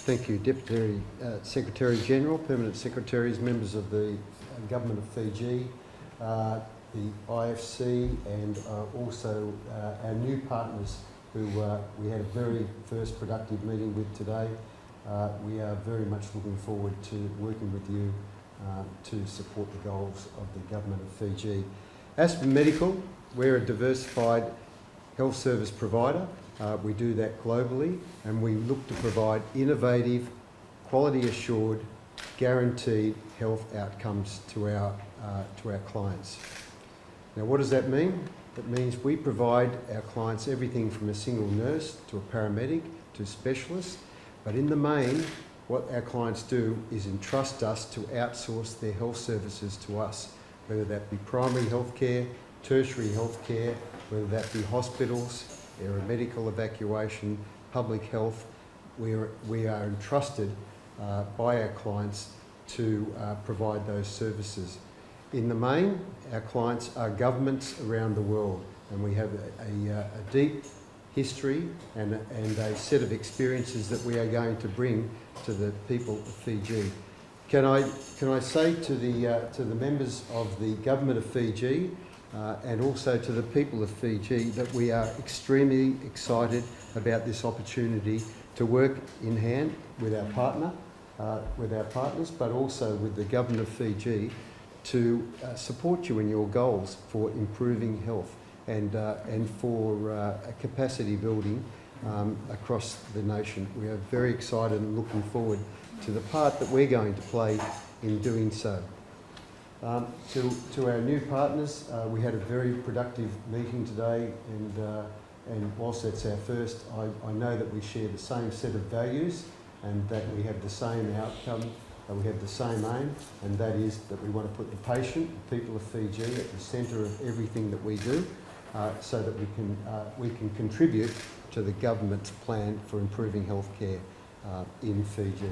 Thank you, Deputy Secretary-General, Permanent Secretaries, members of the Government of Fiji, the IFC, and also our new partners who we had a very first productive meeting with today. We are very much looking forward to working with you to support the goals of the Government of Fiji. Aspen Medical, we're a diversified health service provider. We do that globally, and we look to provide innovative, quality assured, guaranteed health outcomes to our clients. Now, what does that mean? It means we provide our clients everything from a single nurse to a paramedic to specialists, but in the main, what our clients do is entrust us to outsource their health services to us, whether that be primary health care, tertiary health care, whether that be hospitals, aeromedical evacuation, public health. We are entrusted by our clients to provide those services. In the main, our clients are governments around the world, and we have a deep history and a set of experiences that we are going to bring to the people of Fiji. Can I say to the members of the Government of Fiji and also to the people of Fiji that we are extremely excited about this opportunity to work in hand with our partners, but also with the Government of Fiji to support you in your goals for improving health and for capacity building across the nation. We are very excited and looking forward to the part that we're going to play in doing so. To our new partners, we had a very productive meeting today, and whilst it's our first, I know that we share the same set of values and that we have the same outcome, and we have the same aim, and that is that we want to put the patient, the people of Fiji, at the centre of everything that we do, so that we can contribute to the government's plan for improving healthcare in Fiji.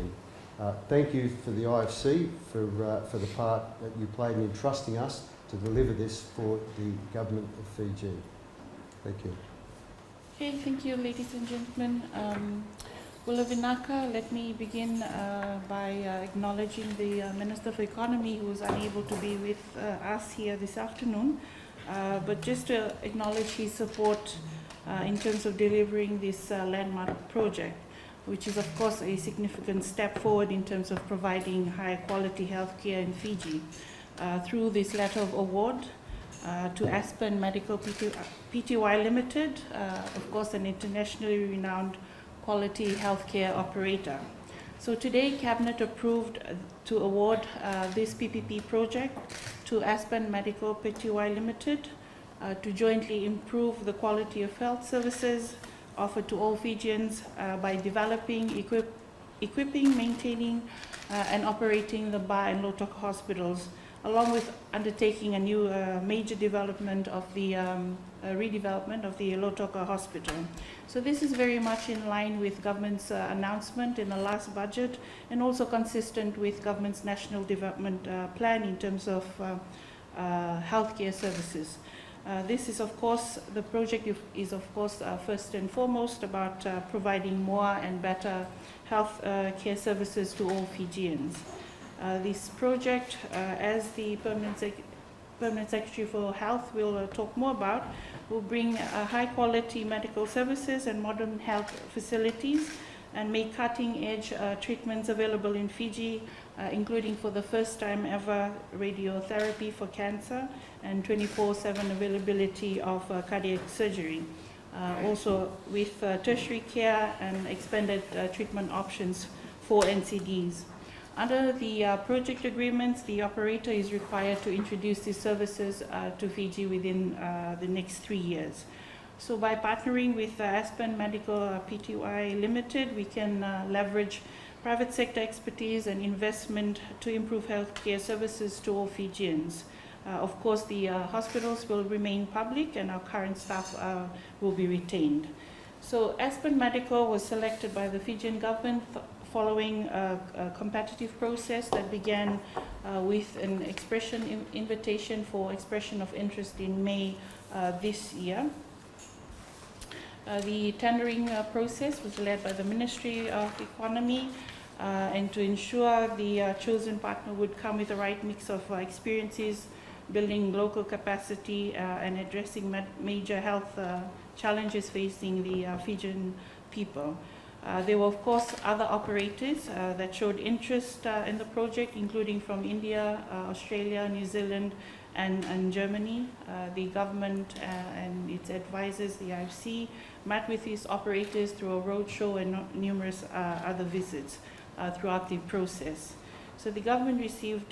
Thank you for the IFC for the part that you played in entrusting us to deliver this for the Government of Fiji. Thank you. Okay, thank you, ladies and gentlemen. Wulavinaka, let me begin by acknowledging the Minister for Economy, who is unable to be with us here this afternoon, but just to acknowledge his support in terms of delivering this landmark project, which is of course a significant step forward in terms of providing high quality healthcare in Fiji. Through this letter of award to Aspen Medical Pty Limited, of course an internationally renowned quality healthcare operator. So today Cabinet approved to award this PPP project to Aspen Medical Pty Limited to jointly improve the quality of health services offered to all Fijians by developing, equipping, maintaining and operating the Ba and Lautoka hospitals, along with undertaking a new major development of the redevelopment of the Lautoka Hospital. So this is very much in line with government's announcement in the last budget, and also consistent with government's national development plan in terms of healthcare services. This is, of course, the project is, of course, first and foremost about providing more and better health care services to all Fijians. This project, as the Permanent Secretary for Health will talk more about, will bring high-quality medical services and modern health facilities and make cutting-edge treatments available in Fiji, including for the first time ever radiotherapy for cancer and 24/7 availability of cardiac surgery. Also with tertiary care and expanded treatment options for NCDs. Under the project agreements, the operator is required to introduce these services to Fiji within the next 3 years. So by partnering with Aspen Medical Pty Limited, we can leverage private sector expertise and investment to improve healthcare services to all Fijians. Of course, the hospitals will remain public and our current staff will be retained. So Aspen Medical was selected by the Fijian Government following a competitive process that began with an invitation for expression of interest in May this year. The tendering process was led by the Ministry of Economy, and to ensure the chosen partner would come with the right mix of experiences, building local capacity and addressing major health challenges facing the Fijian people. There were, of course, other operators that showed interest in the project, including from India, Australia, New Zealand, and Germany. The government and its advisors, the IFC, met with these operators through a roadshow and numerous other visits throughout the process. So the government received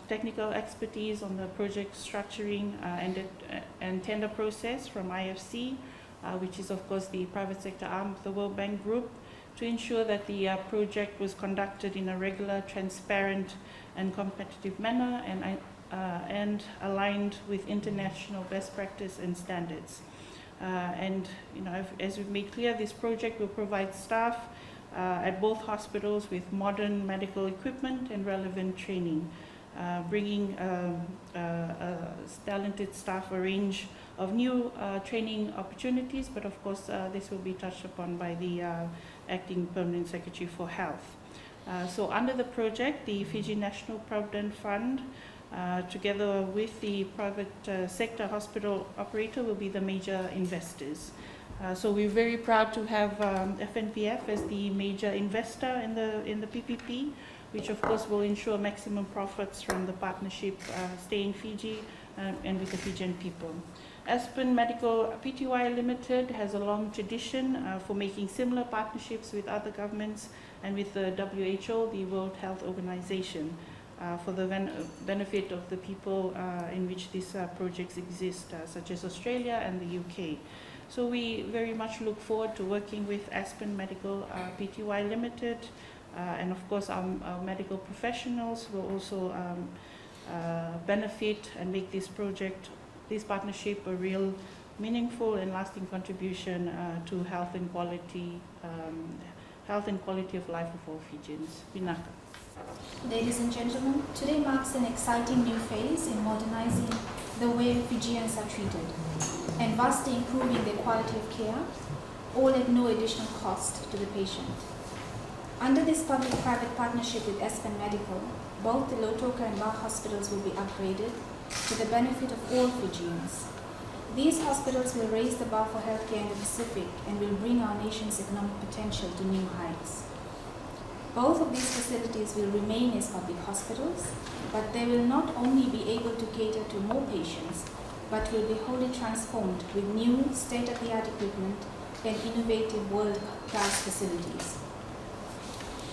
technical expertise on the project structuring and tender process from IFC, which is of course the private sector arm of the World Bank Group, to ensure that the project was conducted in a regular, transparent and competitive manner and aligned with international best practice and standards. And as we've made clear, this project will provide staff at both hospitals with modern medical equipment and relevant training, bringing talented staff a range of new training opportunities, but of course this will be touched upon by the Acting Permanent Secretary for Health. So under the project, the Fiji National Provident Fund, together with the private sector hospital operator, will be the major investors. So we're very proud to have FNPF as the major investor in the PPP, which of course will ensure maximum profits from the partnership stay in Fiji and with the Fijian people. Aspen Medical Pty Limited has a long tradition for making similar partnerships with other governments and with the WHO, the World Health Organization, for the benefit of the people in which these projects exist, such as Australia and the UK. So we very much look forward to working with Aspen Medical Pty Limited, and of course our medical professionals will also benefit and make this partnership a real meaningful and lasting contribution to health and quality of life of all Fijians. Vinaka. Ladies and gentlemen, today marks an exciting new phase in modernizing the way Fijians are treated and vastly improving the quality of care, all at no additional cost to the patient. Under this public-private partnership with Aspen Medical, both the Lautoka and Ba hospitals will be upgraded to the benefit of all Fijians. These hospitals will raise the bar for healthcare in the Pacific and will bring our nation's economic potential to new heights. Both of these facilities will remain as public hospitals, but they will not only be able to cater to more patients, but will be wholly transformed with new state-of-the-art equipment and innovative world-class facilities.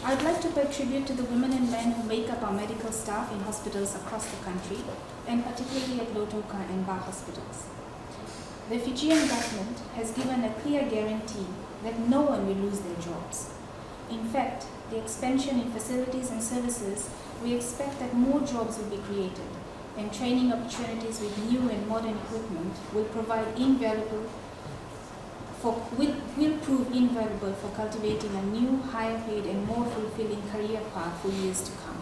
I'd like to pay tribute to the women and men who make up our medical staff in hospitals across the country, and particularly at Lautoka and Ba hospitals. The Fijian government has given a clear guarantee that no one will lose their jobs. In fact, the expansion in facilities and services, we expect that more jobs will be created, and training opportunities with new and modern equipment will prove invaluable for cultivating a new, higher paid and more fulfilling career path for years to come.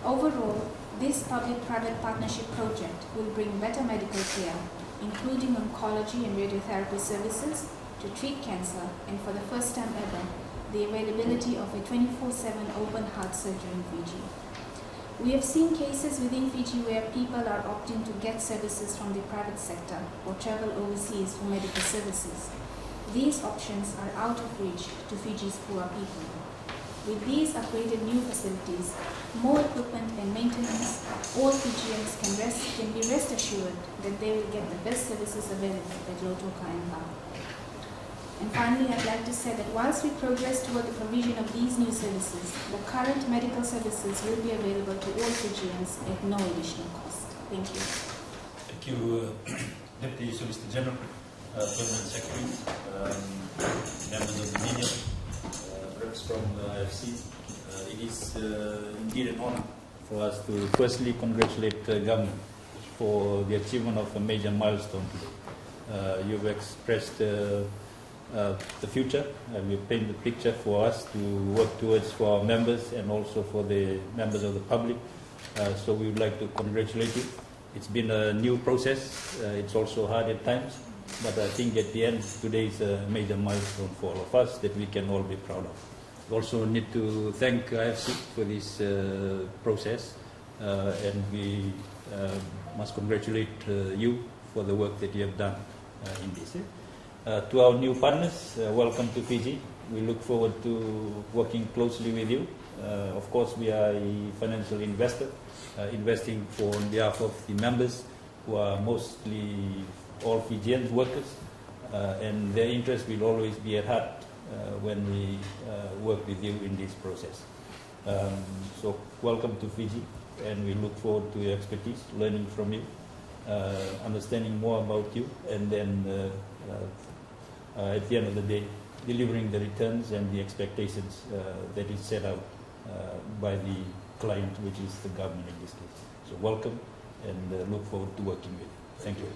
Overall, this public-private partnership project will bring better medical care, including oncology and radiotherapy services, to treat cancer, and for the first time ever, the availability of a 24/7 open heart surgery in Fiji. We have seen cases within Fiji where people are opting to get services from the private sector or travel overseas for medical services. These options are out of reach to Fiji's poor people. With these upgraded new facilities, more equipment and maintenance, all Fijians can be rest assured that they will get the best services available at Lautoka and Ba. And finally, I'd like to say that whilst we progress toward the provision of these new services, the current medical services will be available to all Fijians at no additional cost. Thank you. Thank you, Deputy Solicitor General, Permanent Secretary, members of the media, reps from the IFC. It is indeed an honor for us to firstly congratulate the government for the achievement of a major milestone today. You've expressed the future, and we paint the picture for us to work towards for our members and also for the members of the public. So we would like to congratulate you. It's been a new process. It's also hard at times, But I think at the end, today is a major milestone for all of us that we can all be proud of. We also need to thank IFC for this process, and we must congratulate you for the work that you have done in this. To our new partners, welcome to Fiji. We look forward to working closely with you. Of course, we are a financial investor, investing on behalf of the members who are mostly all Fijian workers, and their interest will always be at heart when we work with you in this process. So welcome to Fiji, and we look forward to your expertise, learning from you, understanding more about you, and then at the end of the day, delivering the returns and the expectations that is set out by the client, which is the government in this case. So welcome, and look forward to working with you. Thank you.